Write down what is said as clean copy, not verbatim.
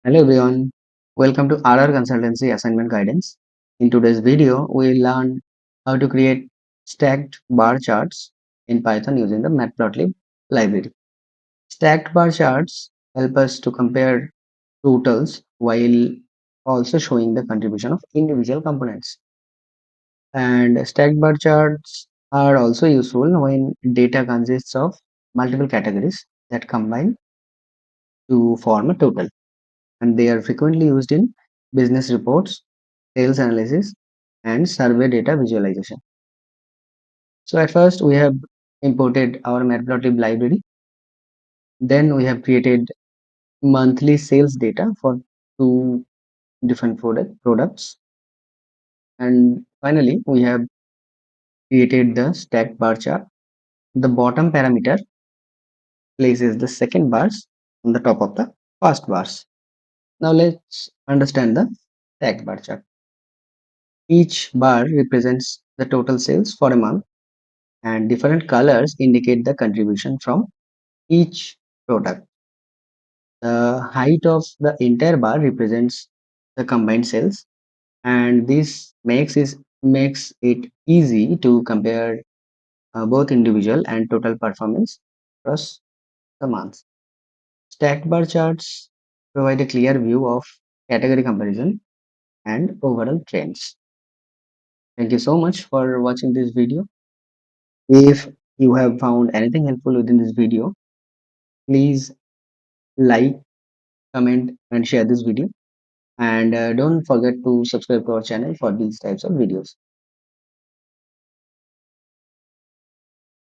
Hello everyone, welcome to RR Consultancy Assignment Guidance. In today's video, we learn how to create stacked bar charts in Python using the Matplotlib library. Stacked bar charts help us to compare totals while also showing the contribution of individual components. And stacked bar charts are also useful when data consists of multiple categories that combine to form a total, and they are frequently used in business reports, sales analysis, and survey data visualization. So at first we have imported our Matplotlib library. Then we have created monthly sales data for two different products. And finally, we have created the stack bar chart. The bottom parameter places the second bars on the top of the first bars. Now let's understand the stack bar chart. Each bar represents the total sales for a month, and different colors indicate the contribution from each product. The height of the entire bar represents the combined sales, and this makes it easy to compare both individual and total performance across the months. Stacked bar charts provide a clear view of category comparison and overall trends. Thank you so much for watching this video. If you have found anything helpful within this video, please like, comment, and share this video. And don't forget to subscribe to our channel for these types of videos.